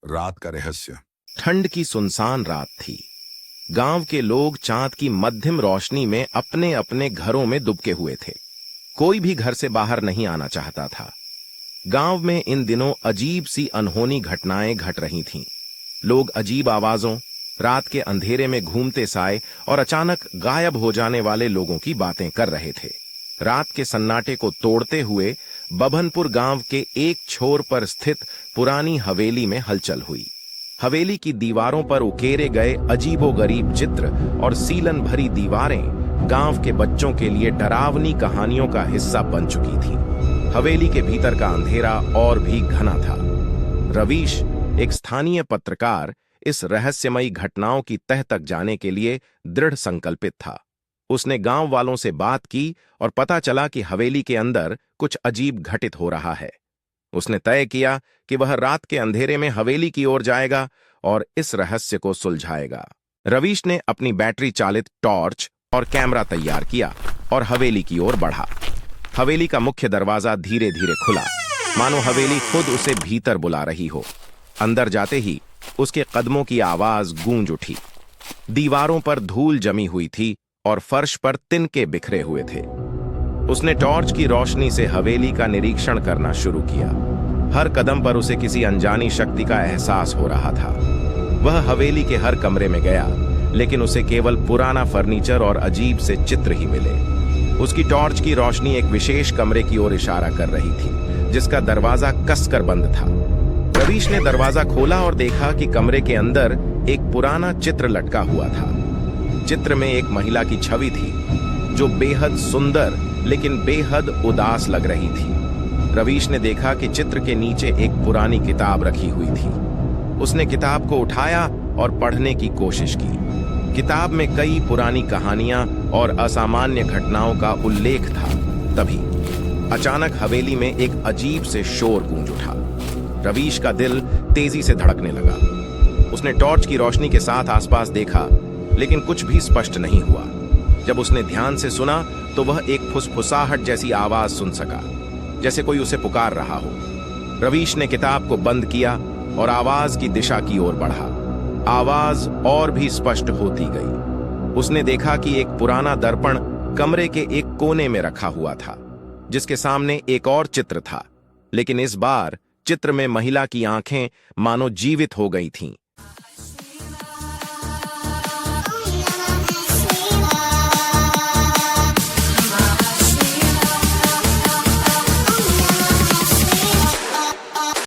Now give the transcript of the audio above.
रात का रहस्य। ठंड की सुनसान रात थी। गांव के लोग चांद की मध्यम रोशनी में अपने अपने घरों में दुबके हुए थे। कोई भी घर से बाहर नहीं आना चाहता था। गांव में इन दिनों अजीब सी अनहोनी घटनाएं घट रही थीं। लोग अजीब आवाजों, रात के अंधेरे में घूमते साए और अचानक गायब हो जाने वाले लोगों की बातें कर रहे थे। रात के सन्नाटे को तोड़ते हुए बभनपुर गांव के एक छोर पर स्थित पुरानी हवेली में हलचल हुई। हवेली की दीवारों पर उकेरे गए अजीबोगरीब चित्र और सीलन भरी दीवारें गांव के बच्चों के लिए डरावनी कहानियों का हिस्सा बन चुकी थीं। हवेली के भीतर का अंधेरा और भी घना था। रवीश, एक स्थानीय पत्रकार, इस रहस्यमयी घटनाओं की तह तक जाने के लिए दृढ़ संकल्पित था। उसने गांव वालों से बात की और पता चला कि हवेली के अंदर कुछ अजीब घटित हो रहा है। उसने तय किया कि वह रात के अंधेरे में हवेली की ओर जाएगा और इस रहस्य को सुलझाएगा। रवीश ने अपनी बैटरी चालित टॉर्च और कैमरा तैयार किया और हवेली की ओर बढ़ा। हवेली का मुख्य दरवाजा धीरे धीरे खुला, मानो हवेली खुद उसे भीतर बुला रही हो। अंदर जाते ही उसके कदमों की आवाज गूंज उठी। दीवारों पर धूल जमी हुई थी और फर्श पर तिनके बिखरे हुए थे। उसने टॉर्च की रोशनी से हवेली का निरीक्षण करना शुरू किया। हर कदम पर उसे किसी अनजानी शक्ति का एहसास हो रहा था। वह हवेली के हर कमरे में गया, लेकिन उसे केवल पुराना फर्नीचर और अजीब से चित्र ही मिले। उसकी टॉर्च की रोशनी एक विशेष कमरे की ओर इशारा कर रही थी, जिसका दरवाजा कसकर बंद था। रवीश ने दरवाजा खोला और देखा कि कमरे के अंदर एक पुराना चित्र लटका हुआ था। चित्र में एक महिला की छवि थी, जो बेहद सुंदर लेकिन बेहद उदास लग रही थी। रवीश ने देखा कि चित्र के नीचे एक पुरानी किताब रखी हुई थी। उसने किताब को उठाया और पढ़ने की कोशिश की। किताब में कई पुरानी कहानियां और असामान्य घटनाओं का उल्लेख था। तभी अचानक हवेली में एक अजीब से शोर गूंज उठा। रवीश का दिल तेजी से धड़कने लगा। उसने टॉर्च की रोशनी के साथ आसपास देखा, लेकिन कुछ भी स्पष्ट नहीं हुआ। जब उसने ध्यान से सुना तो वह एक फुसफुसाहट जैसी आवाज सुन सका, जैसे कोई उसे पुकार रहा हो। रवीश ने किताब को बंद किया और आवाज की दिशा की ओर बढ़ा। आवाज और भी स्पष्ट होती गई। उसने देखा कि एक पुराना दर्पण कमरे के एक कोने में रखा हुआ था, जिसके सामने एक और चित्र था, लेकिन इस बार चित्र में महिला की आंखें मानो जीवित हो गई थीं।